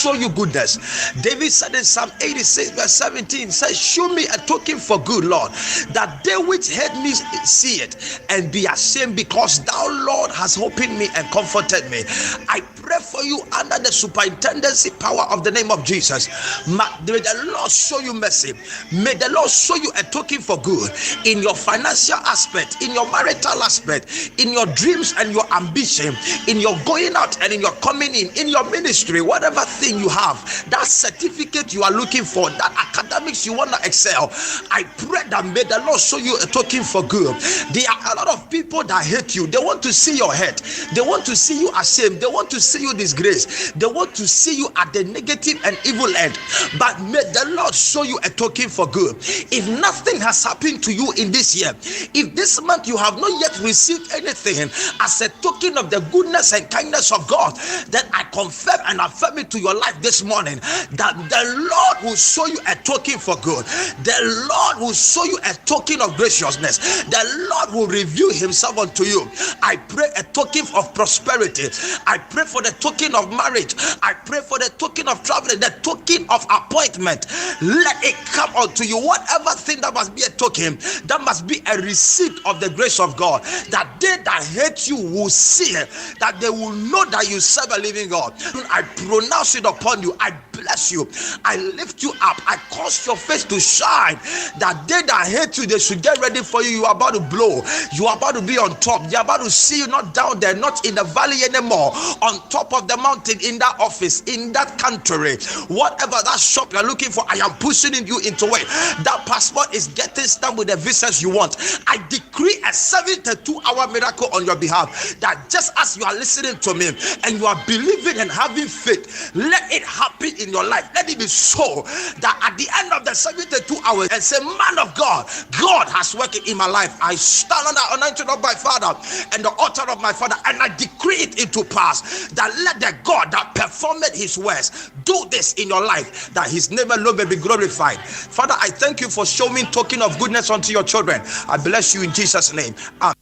show you goodness. David said in Psalm 86 verse 17, says, show me a token for good, Lord, that they which hate me see it and be ashamed, because thou, Lord, hast opened me and comforted me. I pray for you under the superintendency power of the name of Jesus. May the Lord show you mercy. May the Lord show you a token for good in your financial aspect, in your marital aspect, in your dreams and your ambition, in your going out and in your coming in your ministry, whatever thing you have, that certificate you are looking for, that academics you want to excel. I pray that may the Lord show you a token for good. There are a lot of people that hate you. They want to see your head. They want to see you ashamed. They want to see you disgraced. They want to see you at the negative and evil end. But may the Lord show you a token for good. If nothing has happened to you in this year, if this month you have not yet received anything as a token of the goodness and kindness of God, then I confirm and affirm it to your life this morning that the Lord will show you a token for good. The Lord will show you a token of graciousness. The Lord will reveal himself unto you. I pray a token of prosperity. I pray for the token of marriage. I pray for the token of traveling, the token of appointment. Let it come unto you. Whatever thing that must be a token, that must be a receipt of the grace of God, that they that hate you will see it, that they will know that you serve a living God. I pronounce it upon you. I bless you. I lift you up. I cause your face to shine, that they that hate you, they should get ready for you. You are about to blow. You are about to be on top. They are about to see you not down there, not in the valley anymore, on top of the mountain, in that office, in that country, whatever that shop you're looking for. I am pushing you into it. That passport is getting stamped with the visas you want. I decree a 72-hour miracle on your behalf, that just as you are listening to me and you are believing and having faith, let it happen in your life. Let it be so that at the end of the 72 hours and say, man of God, God has worked in my life. I stand on the anointing of my Father and the altar of my Father, and I decree it into pass, that let the God that performed his words do this in your life, that his name alone may be glorified. Father, I thank you for showing token of goodness unto your children. I bless you in Jesus' name. Amen.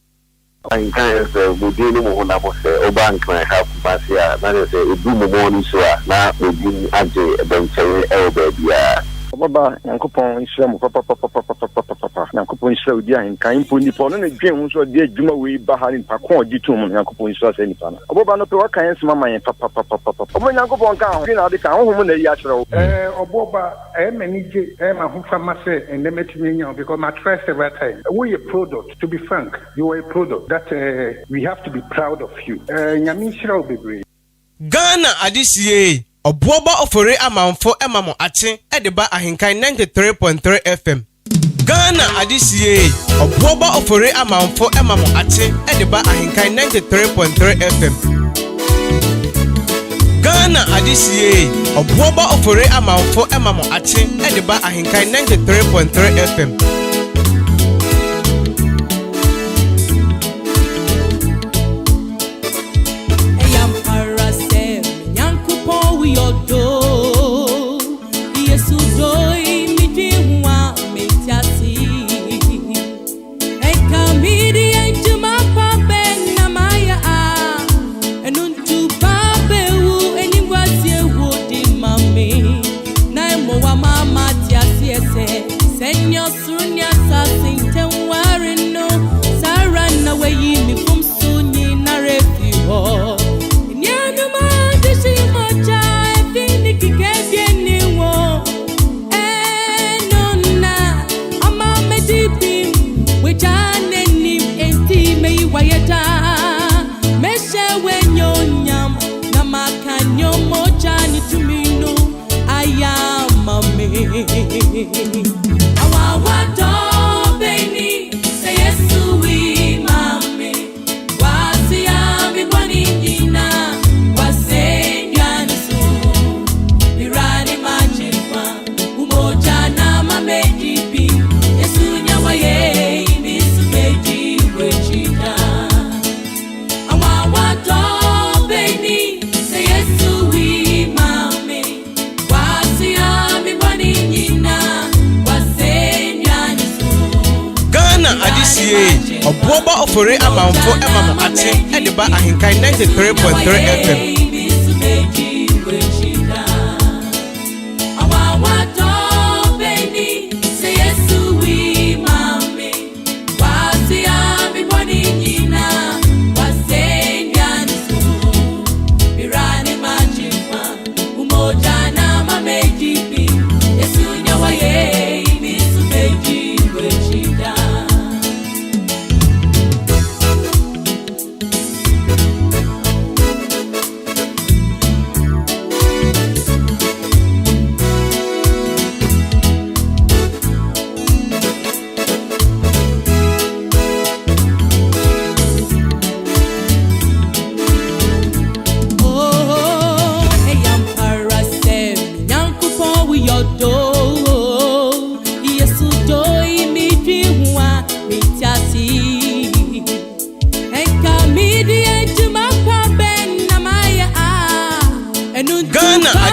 And kind of we dealing with one of the bank I have Basia, that is a boom morning so now we didn't add a bench baby. Baba Yankopon Islam papa Yankopon Islam dia en kan poni po no na dwen so dia djuma we bahari pakon ditum Yankopon Islam se nipa na Obuoba no pe wa kan sema man papa omo Yankopon kan ho na de kan ho na yi akere Obuoba manage ma ho fama se and them etimi because my trust every time we a product. To be frank, you are a product that we have to be proud of you. Nyame shira obebre Ghana adisiye Obuoba Ofori Amanfo emamo ache edeba ahinkai 93.3 FM. Ghana adisiye Obuoba Ofori Amanfo emamo ache edeba ahinkai 93.3 FM. Ghana adisiye Obuoba Ofori Amanfo emamo ache edeba ahinkai 93.3 FM. Obuoba Ofori Amanfo emamo ache edeba ahinkai 93.3 FM.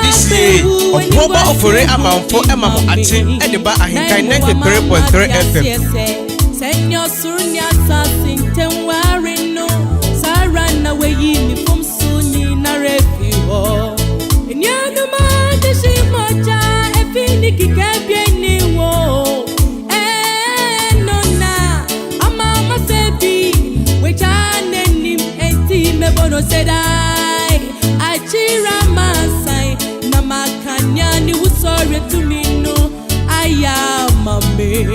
adisiye Obuoba Ofori Amanfo emamo ate edeba ahinkan 93.3 FM. Senyo surnya sasinten warino sarana weyi mi fom sunyi na refiwo. Enyano ma deshi moja efini kikebye niwo. Nona ama sebi wechane nim enti mebono sedai achira masai na makanya ni usore tumino ayamame.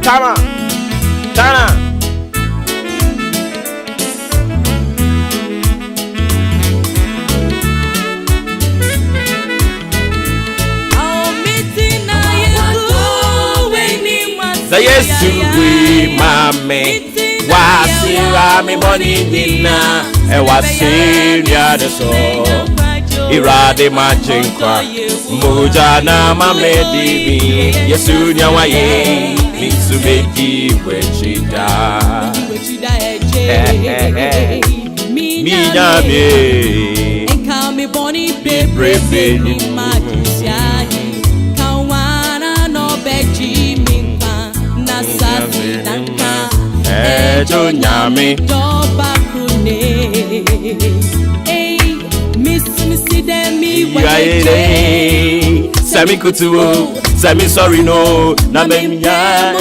Tana. Yesu we mame wasira me boni nina e wasiria de so irade majinkwa muja na mame dibi Yesu nyawaye misumeki wechida mi nyame enka me boni bebe ni majisiaji kawana no beji Ejo nyame doba krune miss demi waye sami kutuo sami sorry no na menya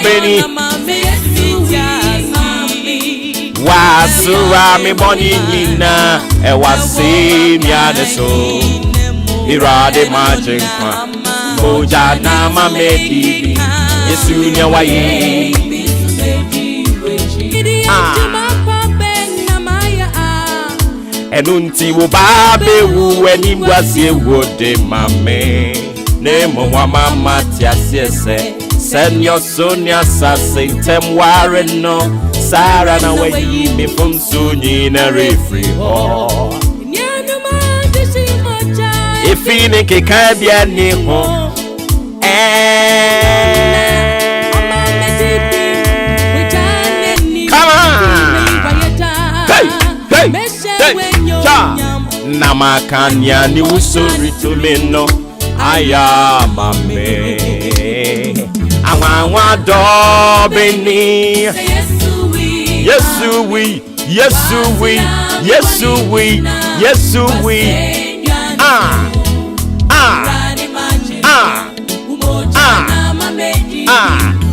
Beni wasura me boni nina e wasi miade so irade majinkwa moja na mamedi Yesu nyawaye enunti wo babe wu eni ngwasie wode mame ne mo wa mama tiasiese Senyo Sonia Sassintem Warren Sarah na way me from Sunyi na refree ho. If you think it can be any ho, come on, hey, cha, Namakanya ni usuri to me no, I am a me. Awa do beni Yesu we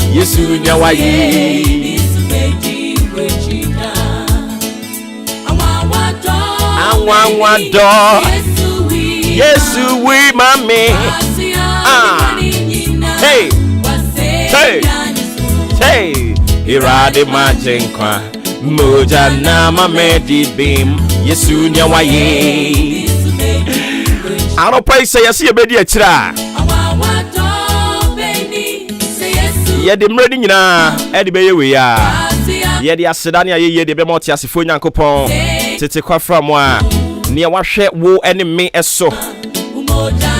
Yesu nyawaye awa do Yesu we mame hey Hey, irade majinkwa moja na mamedi bim Yesu nyawaye Ano pray say yesi ebedi akira Ye de mredi nyina e de beye we ya Ye de aseda ne ye de be moti asefo nyankopon tete kwafra mo a ne wahwe wo ene me eso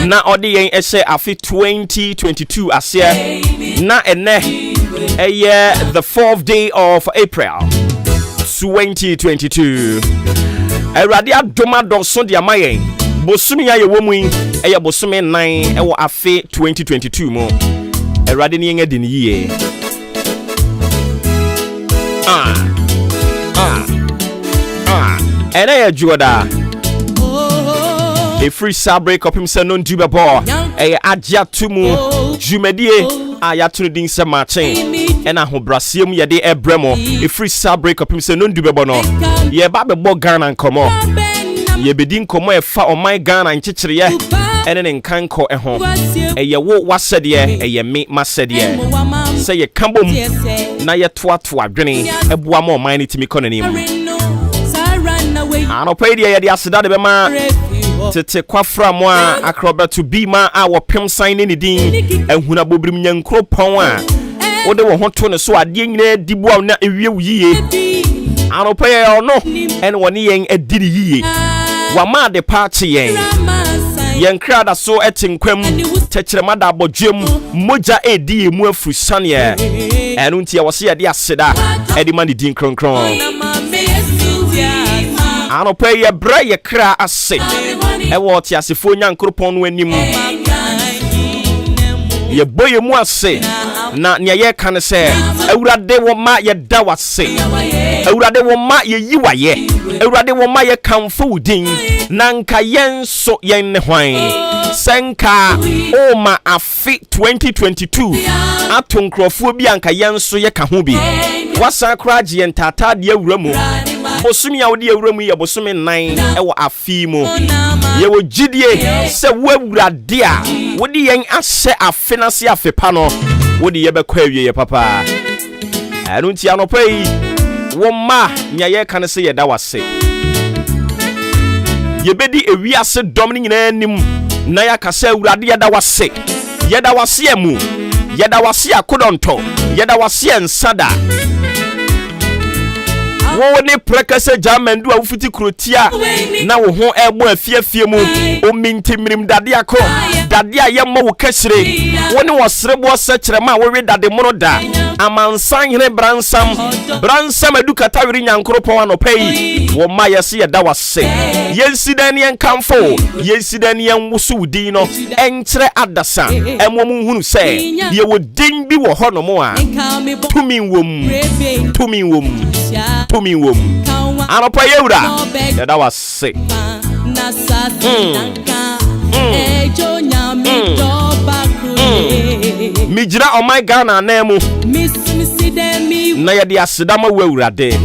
na odi yen ehye afi 2022 ase na ene the 4th day of April 2022 Erade adoma donso de amayen bosumi ya yewo mu eye bosumi 9 ewo afi 2022 mo Erade ni yen adi ni ye And I Juda. A free sabre of himself non dubabo. A Aja Tumu, Jumedie, Ayatudin Samache, and a Hobrasium Yade Ebremo. A free sabre of himself non dubabono. Ye Babe Bogan and Como. Ye Bedin Como a fa on my gun and Chichria. And then can call a home. A ye walk was said ye, a ye meet my said ye. Say ye come boom, na ye twat grinning, a boamo miney to me conning. I don't pay the idea that the man to take quafra moi, acrobat to be my our pim sign in the dean, and when a bobrim young crow power. Or they were hot to so I didn't need the boy not a real ye. I don't pay or no, and one yang a diddy ye. Wama the party yang. Yen crowd so etin kwem techremada bojum moja edi mu afusane e enu ntia wo se de aseda edi man din kronkron ano pay ye bra ye kra ase e wo ti asefo nyankropon no anim ye boye mu ase na nya ye kan se awurade wo ma ye da wase awurade wo ma ye yiwaye awurade wo ma ye kamfo din nanka yen so yen ne hwan senka o ma afi 2022 atonkrofo bi anka yen so ye ka ho bi wasan kraje yen tata de awuramu bosumi a wode awuramu ye bosumi nan e wo afi mu ye wo gidie se wo awurade a wode yen ahye afi na se afepa no wode ye be kwa awie ye papa anu nti anopai wo ma nya ye kan se ye da wase ye bedi ewiase dom ni nyina anim na ya kasa awurade ye da wase emu ye da wase akodonto ye da wase nsada wo ne prekase jamendu a wufuti krotia na wo ho ebo afiafie mu o mintimrim dade akọ dade a ye mo wo kasire wo ne wo serebo sekirema wo we dade mono da amansan hene bransam adukata wiri nyankropon anopai wo ma yesi ye da wase yensidan yen kamfo yensidan yen wusu din no enkire adasa emom hunu se ye wo din bi wo hono mo a tumin wom anopa yewura ye da wase mijira on my Ghana name na ye de asedama wewurade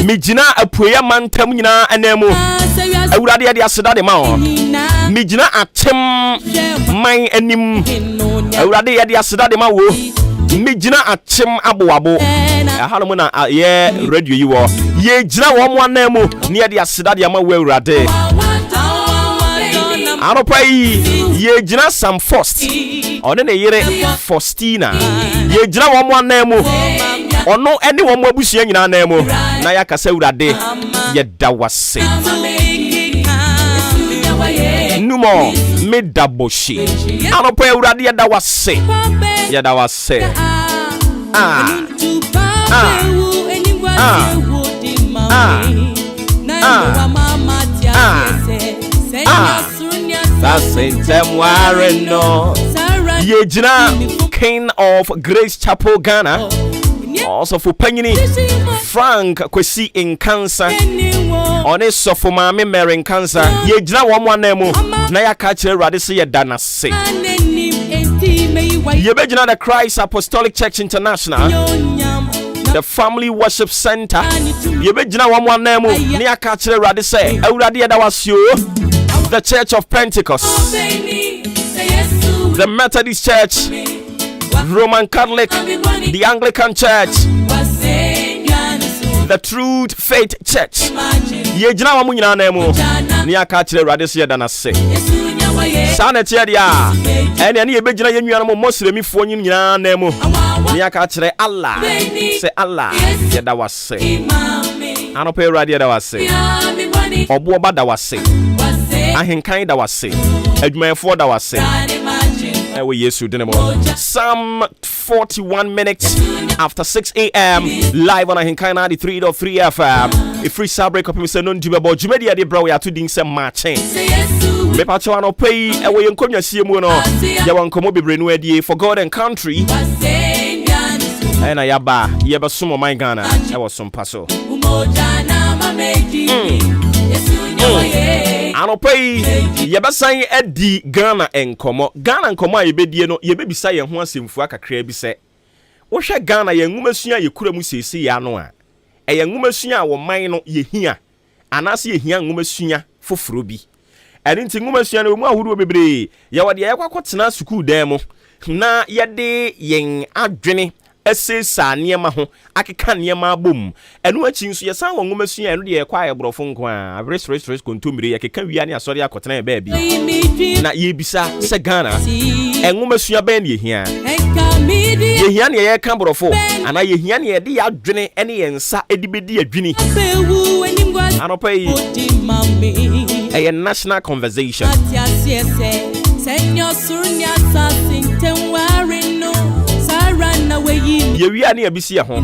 mijina apoya mantam nyina anemu awurade ye de aseda de ma o mijina atem man anim awurade ye de aseda de ma wo mijina atem aboabo ahalo na ye radio yi wo ye jina wo mo anemu ne ye de aseda de ma wo awurade anopai ye jina Sam First one ne yere Faustina ye jina wo mo anemu ono ene wo mo abusia nyina anemu na ya kasa awurade ye da wase numo medaboshi anopai awurade ye da wase Yejina, King of Grace Chapel Ghana. Also for Panyini Frank Kwesi in cancer. Honest for Mami Mary in cancer. Yejina one name. Naya Kache Radisi Dana say. Yebejina the Christ Apostolic Church International. The Family Worship Center. Yebejina one name. Naya Kache Radisi. Euradia da was you. The Church of Pentecost. The Methodist Church. Roman Catholic. The Anglican Church. The Truth Faith Church. Yejina wa munyina nemu. Ni akachire radisi yedana se. Sana tiadia. Eni yebejina yenyuana mo moslemi fo nyina nemu. Ni akachire Allah. Se Allah yeda wase. Anope radio da wase. Obuoba da wase. Ahinkan da wase. Adwumayefo da wase. Ewe Yesu dinemo. Psalm 41 minutes after 6 a.m. live on Ahinkan 93.3 FM. A free sabre up Mr. Non-Dubabo. Jumedia de bro ya to ding some Maakye. Me pacho ano pay ewe yenkonya siemu no. Ya wankomo bebre no edie for God and country. ɛna yaba yɛbɛsom ɔman Ghana ɛwɔ so mpa so anɔpa yi yɛbɛsan adi Ghana nkɔmmɔ a yɛbɛdie no yɛbɛbisa yɛn ho asɛmfua kakra bi sɛ wohwɛ Ghana yɛn nwumasua yɛkura mu seesi ya no a ɛyɛ nwumasua a wɔman no yɛhia anaasɛ yɛhia nwumasua foforo bi ɛne nti nwumasua no mu ahodoɔ bebree yɛwɔ deɛ yɛkɔkɔtena sukuu dan mu na yɛde yɛn adwene ɛsesa nneɛma ho akeka nneɛma abom ɛno akyi nso yɛsan wɔ nwumasua ɛno deɛ yɛkɔ ayɛ borɔfo nko a resresres kontomire yɛkeka wia ne asɔre akɔtena yɛ baabi na yɛbisa sɛ Ghana nwumasua bɛn ne yɛhia ne yɛka borɔfo anaa yɛhia ne yɛde yɛ adwene ne yɛn nsa de bɛdi adwini anɔpa yi ɛyɛ national conversation yɛwia ne yɛbisi yɛ ho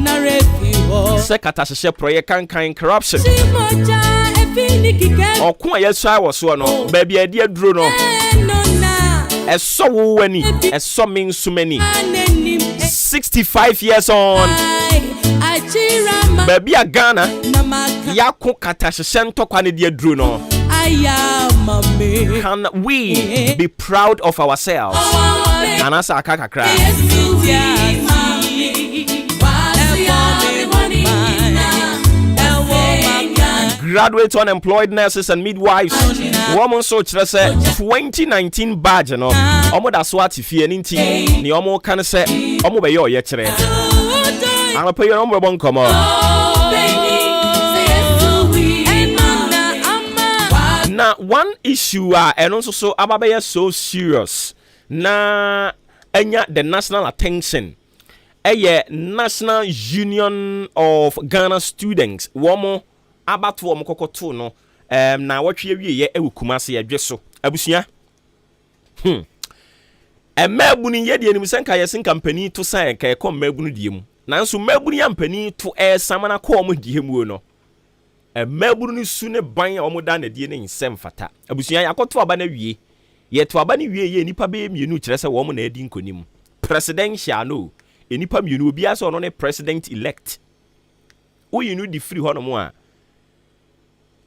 sɛ katahyehyɛ prɔyɛ kankan corruption ɔko a yɛsua wɔ soɔ no baabi a yɛde aduro no ɛsɔ wo w'ani ɛsɔ me nso m'ani 65 years on baabi a Ghana yɛako katahyehyɛ ntɔkwa ne de aduro no. Can we be proud of ourselves? Anasa akakakra. Graduate unemployed nurses and midwives. Woman so say 2019 badge no. Omo da so atifie ni nti ni omo kan say omo be yo ye kire. Ana pe yo omo bon komo. Now, one issue and also so ababaya so serious. Na enya the national attention. National Union of Ghana Students. Womo abatu womo kokoto no. Na watwe wie ewu Kumasi yedwe so. Abusua. Mabuni ye de anim sanka yesin company to sign ka ekọ mabunu die mu. Nanso mabuni ya mpani to samana ko omo die mu no. Maburu ni sune ban omo da na die ne nsem fata abusua yakoto aba na wie yeto aba ne wie ye nipa be mienu kire se wo mo na edi nkonim presidential no enipa mienu obi ase ono ne president elect oyinu di free hono mo a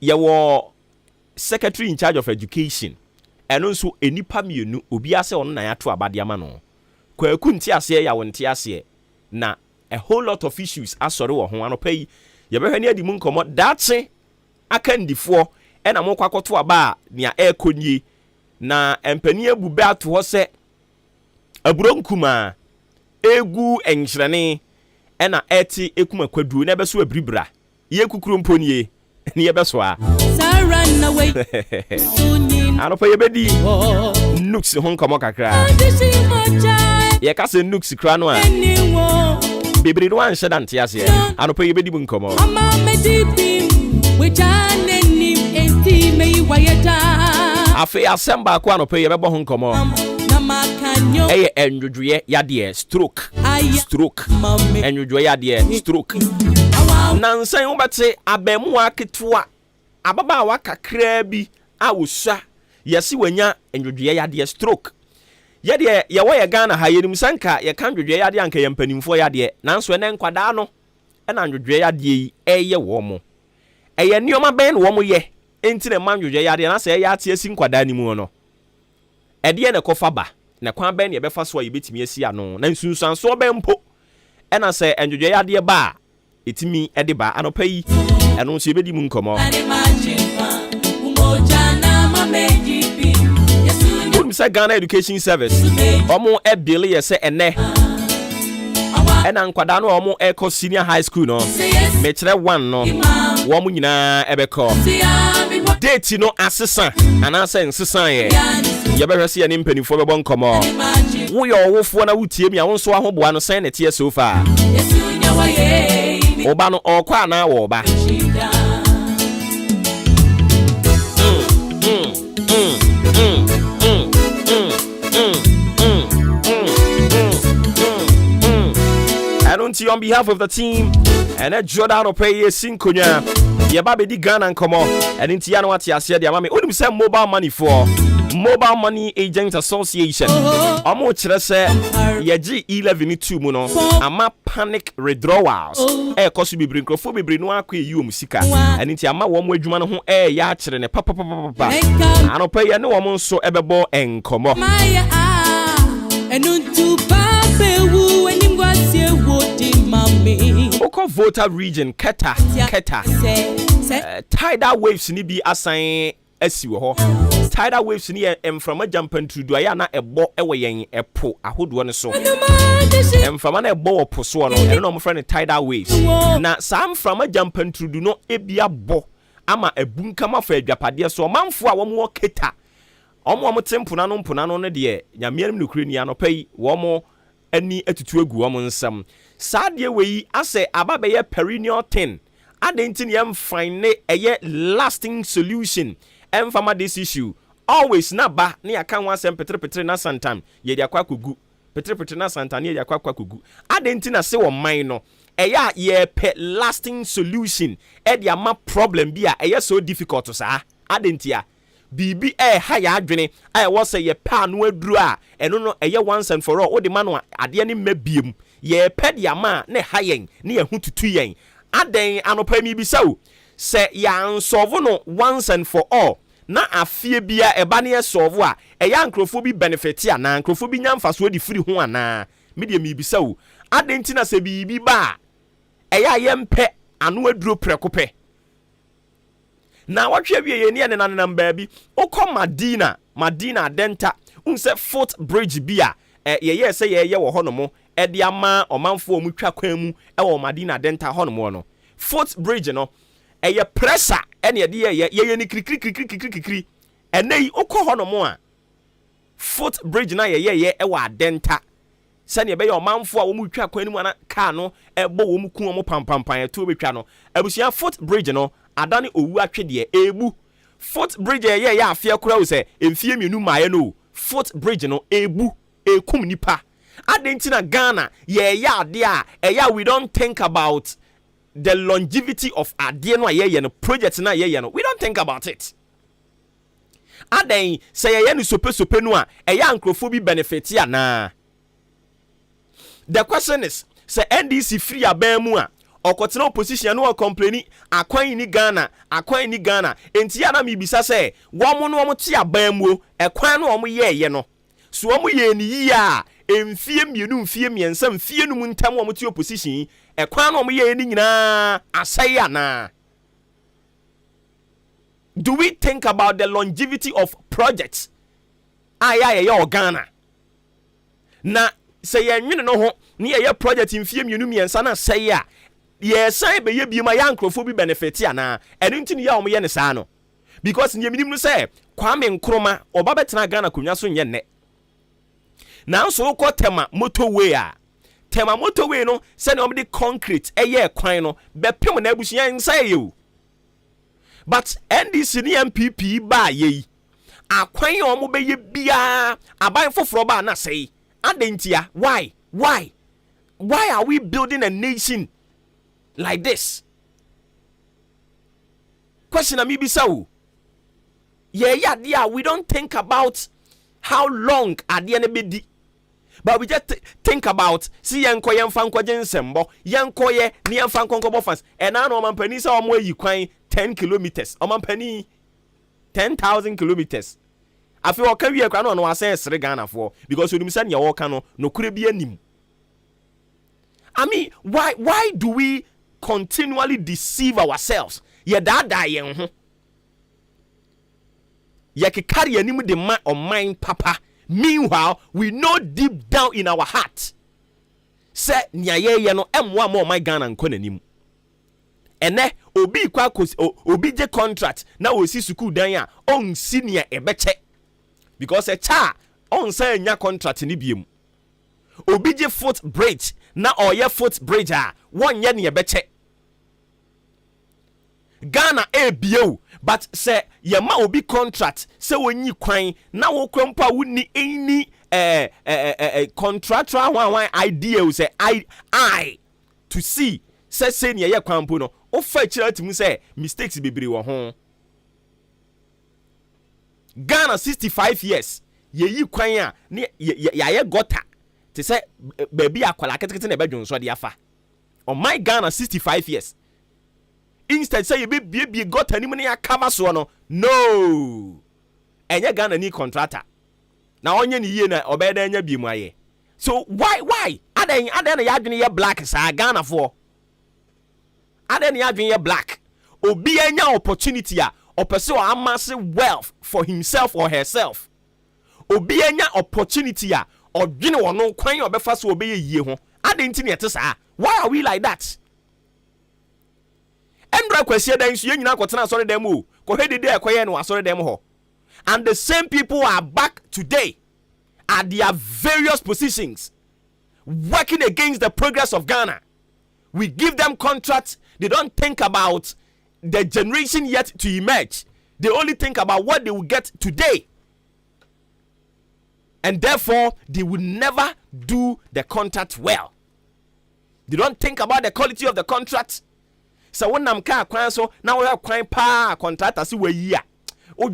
ye wo secretary in charge of education eno nso enipa mienu obi ase ono na yato aba de ama no kwaku nti ase ya wonti ase na a whole lot of issues asore wo ho anopai yɛbɛhwɛ ne adi mu nkɔmmɔ daakye aka ndifo ɛna mo kwakoto aba nia ɛkɔnie na empani abu bɛ ato hɔ sɛ aburonkuma egu enhyerene ɛna ɛte ekuma kwaduo na ɛbɛso abribra ye kukuro mponie ne yɛbɛso a anopa yɛbɛdi nux ho nkɔmmɔ kakra yɛka sɛ nux kra no a bebre no anhyɛ da nte ase anopa yɛbɛdi mu nkɔmmɔ afei asɛm baako anopa yɛbɛbɔ ho nkɔmmɔ ɛyɛ ɛnwodwoeɛ yadeɛ stroke ɛnwodwoeɛ yadeɛ stroke nansan wobɛte abamuwa ketewa ababaawa kakraa bi a wosua yɛse wanya ɛnwodwoeɛ yadeɛ stroke yɛdeɛ yɛwɔ yɛ Ghana ha yɛnim sanka yɛka ndwodwoeɛ yadeɛ anka yɛ mpanimfoɔ yadeɛ nanso ɛnɛ nkwadaa no ɛna ndwodwoeɛ yadeɛ yi ɛyɛ wɔ mo ɛyɛ nneɛma bɛn no wɔ mo yɛ enti na ma ndwodwoeɛ yadeɛ na sɛ ɛyɛ ate asi nkwadaa ne mu no ɛdeɛ na kɔfa ba na kwan bɛn na yɛbɛfa so a yɛbɛtumi asi ano na nsunsuansoɔ bɛn mpo ɛna sɛ ndwodwoeɛ yadeɛ ba a ɛtumi ɛde ba anɔpa yi ɛno nso yɛbɛdi mu nkɔmmɔ Sɛ Ghana Education Service omo ebile ye se ene ena nkwada no omo eko senior high school no me kire 1 no wo mo nyina ebeko date no asesa ana se nsesa ye ye behwe se ye ne mpanifo bebo nkomo wo ye owofo na wutie mi a wo nso ahoboa no sen ne tie so far oba no okwa na wo ba On behalf of the team and a Jordan Opeye Sinkonya, Yababedi Ghana and Komo, and Intiano Atiasia, the Amami, only send mobile money for Mobile Money Agents Association. Omo kyerɛ sɛ yɛgye 11 2 mu no ama panic withdrawals. Kɔso bebre nkrofo bebre no akɔ yi om sika. Ɛno nti ama wɔn adwuma no ho yɛ akyerɛ ne papa. Anopa yɛ ne wɔn nso ɛbɛbɔ nkɔmɔ. Oko voter region Keta tidal waves ni bi asan asiwo ho. Tidal waves ni emframa jampan trudu aya na ebo ewo yen epo ahodo ne so. Emframa na ebo opo so no eno no mo frɛ ne tidal waves. Na sam frama jampan trudu no ebia bo ama ebunkama fa adwapade so manfo a wo mo Keta. Omo tempuna no ne de nyamiam no kure ni anopai wo mo ani atutu agu wo mo nsam. Sadie we ase ababeye perennial thing. Adentin yam find a lasting solution. Emfama this issue. Always na ba ne aka ho asem petre na santam. Ye dia kwa kugu. Petre na santam ye dia kwa kugu. Adentin ase wo man no. Eya ye pe lasting solution. E dia ma problem bi a eye so difficult to sa. Adentia. Bibi ha ya adwene a wo se ye pa no aduru a eno no eye once and for all. O de ma no ade ne mabiem. Ye pe dia ma ne ha yen ne ye hututu yen. Aden anopa mi bisa o se ya nsolve no once and for all na afie bia eba ne solve a eya nkrofo bi benefit ya na nkrofo bi nya mfaso di firi ho ana me de mi bisa o aden ti na se bi ba eya yempe anu aduro prekope na watwe wie ye ne nanam ba bi okọ Madina Denta unse Fort Bridge bia ye se ye wo ho no mo edi ama omanfo omu twa kwan mu ewo Madina Denta ho no no Fort Bridge no eye pressure ene ye ni krikri enei okọ ho no mo a Fort Bridge na ye ewo Adenta sane be ye omanfo a omu twa kwan mu ana car no ebo wo mu ku omu pampampan eto betwa no abusia Fort Bridge no adane owu atwede ebu Fort Bridge ye afia kura wo se emfie mienu maaye no Fort Bridge no ebu ekum nipa adentina Ghana ya ade a we don't think about the longevity of ade no ye no project na ye no we don't think about it. Aden say ye no sope no a ankrofo bi benefit ya na. The question is say NDC free aban mu a okotena opposition no complain akwan ni Ghana enti ya na mi bisa say wo mo te aban mu ekwan no wo ye no so wo ye ni yi a emfie mienu mfie miensa mfie no muntam wo mti opposition ekwan no mo ye ni nyina asai ana. Do we think about the longevity of projects ye Ghana na say ye nwene no ho ne ye project mfie mienu miensa na asai a ye san be ye biema ya nkrofo bi benefit ana eno ntini ya wo ye ne saa no because nye minim no say Kwame Nkrumah oba betena Ghana konwa so nye ne na so ko tema motorway no se ne omde concrete kwan no bepem na abusuan nsa ye but NDC ne MPP ba ye akwan omo be ye bia aban foforo ba na sei adentia why are we building a nation like this? Question ami bisa o we don't think about how long ade ne be di. But we just think about see yenko yemfa nkwaje nsembo yenko ye ne yemfa nkonkobo fans and na no mampani sa omo yi kwan 10 kilometers omampani 10,000 kilometers afi o ka wie kwa no asen sere Ghana for because onim sa ne wo ka no kure bi anim. I mean why do we continually deceive ourselves? Ye da yen ho ye ke carry anim de ma on mind papa. Meanwhile, we know deep down in our heart, say nyaye no emwa mo my Ghana nko nanim. Ene obi kwa obi je contract na osi school dan a on senior ebeche because a cha on say nya contract ni biem. Obi je foot bridge na oye foot bridge a won ye ne ebeche. Ghana bio but say yema obi contract say wonyi kwan na wo kwampa woni any contractual one idea say I to see say ne ye kwampo no o fa kira timu say mistakes bebre wo ho. Ghana 65 years ye kwan a ne ye gota te say baby akwala ketekete na bedwon so de afa. On my Ghana 65 years. Instead say you be got any money cover so no. Enye Ghana ni contractor. Na onye ni ye na obeda enya bi mu aye. So why? Aden na ya adwene ye black sa Ghana for. Aden na ya adwene ye black. Obi enya opportunity a opese o amass wealth for himself or herself. Obi enya opportunity a odwene wono kwan obefa so obeye yie ho. Aden ti na ete sa. Why are we like that? Endra kwesi dan so nyina kwotena asore dem o. Ko hedi dey ekoye no asore dem ho. And the same people are back today at their various positions working against the progress of Ghana. We give them contracts. They don't think about the generation yet to emerge. They only think about what they will get today. And therefore, they will never do the contract well. They don't think about the quality of the contract. So when I'm kwan so now we have kwan pa contract as we year. Why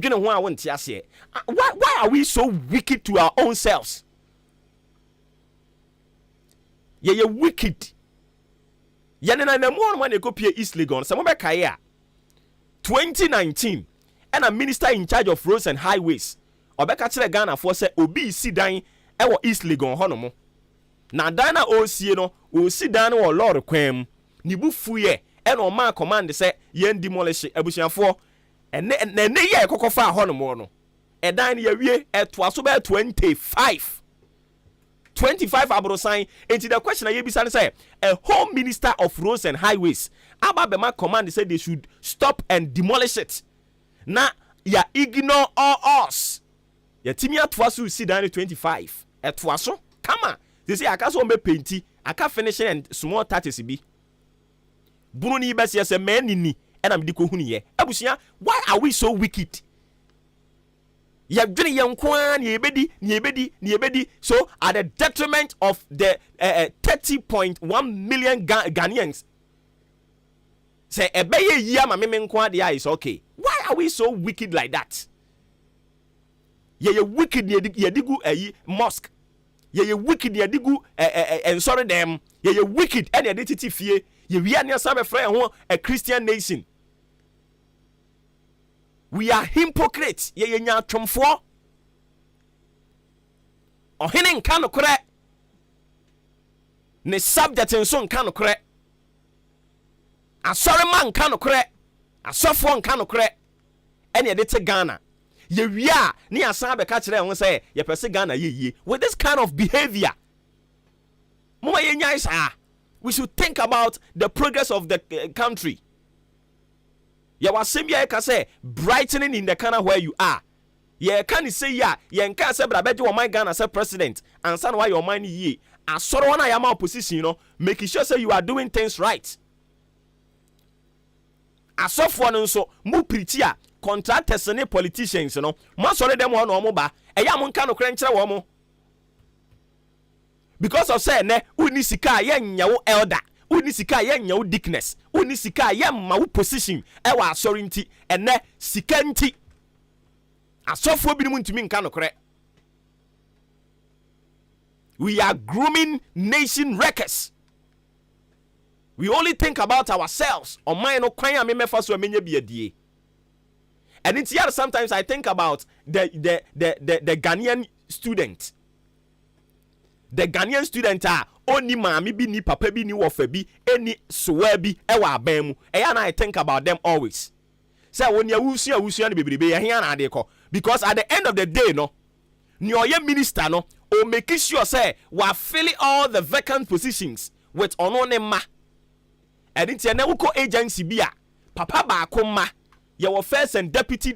are we so wicked to our own selves? You're wicked. You're na more when you go pay East Legon. Some of 2019 and a minister in charge of roads and highways. Obeka chile Ghana for say obi si dan ewo East Legon hono. Na dana osie no o si dan wo lord kwam ni bu fuye e no ma command say yen demolish abusiafo ene ye kokofa hono mo no e dan ye wie eto aso be 25 abrosan. Into the question I be say a home minister of roads and highways ababema command say they should stop and demolish it. Na ya ignore all us. Ya timi atwaso si dan 25 etwaso come on. They say aka so me painti aka finishing and small touches bi bunu ni be say man ni na me di ko hunu ye abusia. Why are we so wicked? Ya dwene ye nkoa ni ebedi so at the detriment of the 30.1 million Ghanaians. Say ebeye yia ma me nkoa de is okay. Why are we so wicked like that? Ye wicked ye digu mosque. Ye wicked ye digu and sorry them. Ye wicked and identity fear. Ye we are near some friend a Christian nation. We are hypocrites. Ye nya twomfo. Ohene nka no kore. Ne subject nso nka no kore. Asori man nka no kore. Asofo nka no kore. Ene ye de te Ghana. Ye wia ni asan be ka kire ho say ye pese Ghana ye with this kind of behavior. Mo ye nya isa. We should think about the progress of the country. Ye wasem ye ka say brightening in the corner where you are. Ye can say ya ye nka say bra beje wo man Ghana say president and san why your man ye. Asoro wana ya ma opposition, you know, making sure say you are doing things right. Asofo no nso mu preach ya contractors and politicians, you know, most of them want no ba. Eya mo nka no kra nkyere wo mo. Because of say ne uni sika ye nya wo elder, uni sika ye nya wo dickness, uni sika ye ma wo position e wa asori nti ene sika nti. Asofo bi mu ntumi nka no kra. We are grooming nation wreckers. We only think about ourselves. On my no kwanya me mefa so amenye biadie. And it's here sometimes I think about the Ghanaian student. The Ghanaian student are only mami bi ni papa bi ni wofa bi any soa bi ewa aban mu. Eya na I think about them always. Say when you wusia ni bebrebe ya hia na ade ko. Because at the end of the day no, ni oye minister no o make sure say we are filling all the vacant positions with onone ma. And it's a uko agency bia papa ba akoma your first and deputy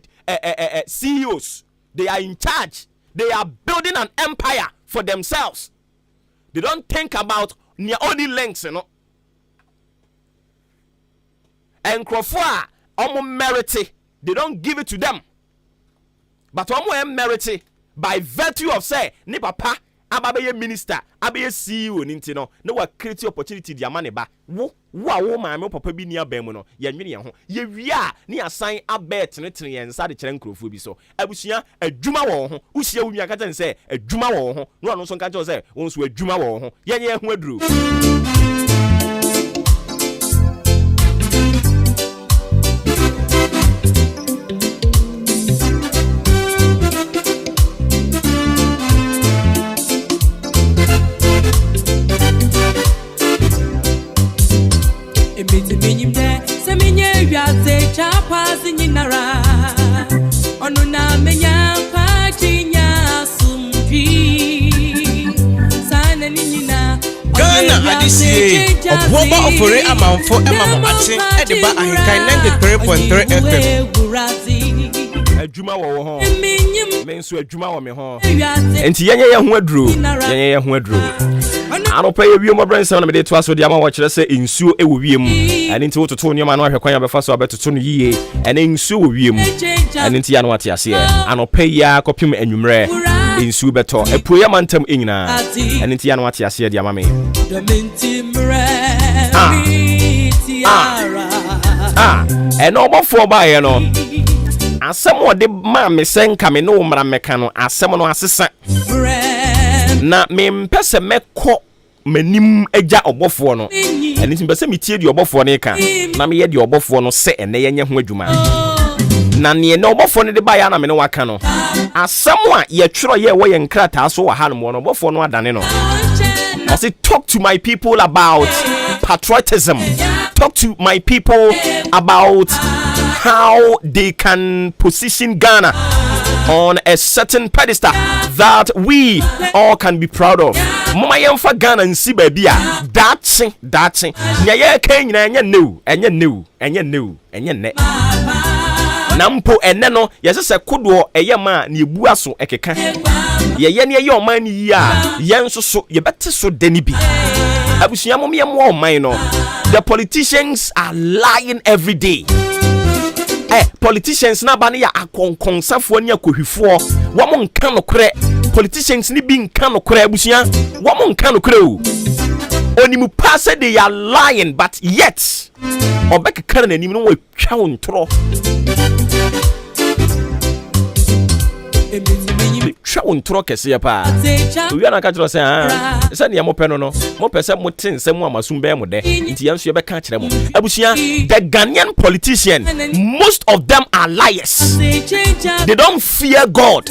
CEOs. They are in charge. They are building an empire for themselves. They don't think about near only lengths, you know. And Crawford omo merit, they don't give it to them. But omo merit by virtue of say ni papa ababe minister abe CEO ninti no na wa create opportunity di amane ba wo maame papa bi ni abam no ye nwene ye ho ye wia ni asan abet ne tene ye nsa de kire nkrofo bi so abusua adwuma wo ho usia wo nua ka tan se adwuma wo ho no anu so nka cho se won so adwuma wo ho ye nye ho aduru Ghana adisiye Obuoba Ofori Amanfo emamo ate ediba ahinkan 93.3 FM adwuma wo ho menso adwuma wo me ho enti yenye ho aduru anopa ye wiem obrense na me de to aso de ama wo kire se ensuo e wo wiem ene nti wototo nyoma na ahwe kwan ya befa so abetoto no yiye ene ensuo wo wiem ene nti ya no ate ase anopa ya kopim anwumre ensuo beto epuye mantam enyina ene nti ya no ate ase de ama me ene obofo ba ye no asem ode ma me senka me no mra meka no asem no asesa na me mpese mekọ manim agya obofo no eni mpese metie di obofo no ka na me ye di obofo no se ene yenye ho adwuma na ne ene obofo no de ba ya na me no waka no asem a ye twero ye wo ye nkrata so wa ha no obofo no adane no I say talk to my people about patriotism, talk to my people about how they can position Ghana on a certain pedestal that we all can be proud of. Mama yemfa Ghana nsi babia dachi nya ye kan nyina enye ne nampo ene no yese se kodo eyema na ebu aso ekeka ye ne ye oman ni yi a ye nsoso ye bete so dani bi abusua mo me mo oman no the politicians are lying every day. Politicians na ba ne ya akonkonsafo ne akohwifo wo mo nka no kore politicians ni bi nka no kore abusua wo mo nka no kore o onimu pass they are lying but yet obekeka na anim no wa twa wontro twa wontro kese pa wi na ka kiro se se ne mo pɛ no mo pɛ se mo tensem amasum bɛ mo de nti yanso ye bɛka kyerɛ mo abusua the Ghanaian politicians most of them are liars. They don't fear God.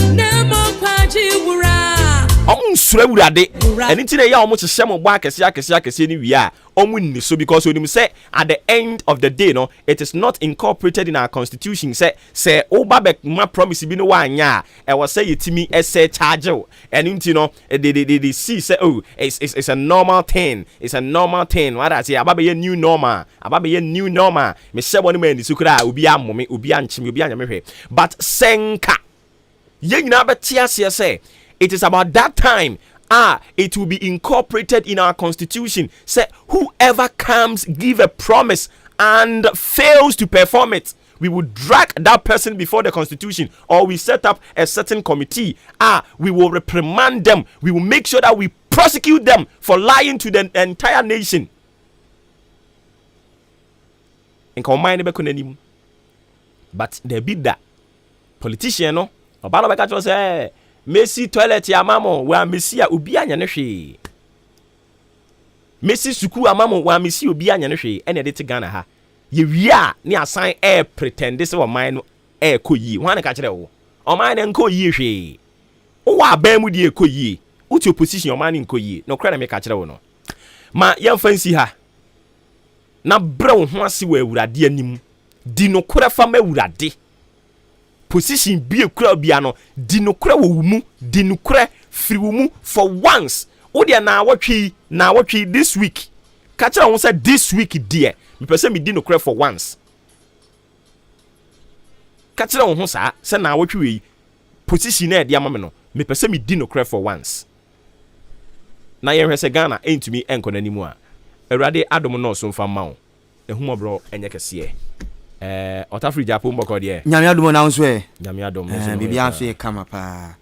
Sure wurade anything na ya omo kyehye mo gba akese ni wi a omo ni so because onim say at the end of the day no it is not incorporated in our constitution say oba be ma promise bi no wa anya e was say yetimi ese charge anything no they see say oh it's a normal thing what I say ababe ye new normal me se boni ma ni sukura obi amome obi anchime obi anyamehwe but senka ye nyina betia say it is about that time it will be incorporated in our constitution. Say whoever comes give a promise and fails to perform it, we will drag that person before the constitution, or we set up a certain committee. We will reprimand them. We will make sure that we prosecute them for lying to the entire nation. But they beat that politician no obalo beka cho say Messi toilet ya mamo wa Messi a obi anya ne hwe. Messi suku amamo wa Messi obi anya ne hwe ene de te Ghana ha. Ye wia ni asan pretend se wo man no koyi. Ho an ka kire wo. O man ne nko yi hwe. Wo wa ba mu de koyi. Uti opposition o man ne nko yi. No kra na me ka kire wo no. Ma yam fancy ha. Na bre wo ho ase wa awurade anim. Di no kra fa ma awurade. Position be a crowd biano, dinukra wumu, dinukra friwumu for once. Odia na watchi this week. Catcher won't say this week, dear. Me person me dinukra for once. Catcher on Hosa, send na watchi position there, dear mamma. Me person me dinukra for once. Na yen hwese Ghana ain't to me enko anymore. Erade adom no so fam mawo. Ehuma bro enye kese Otafri Japo mboko de. Nyame adom na nso Nyame adom nso. Bibia nso e kama pa.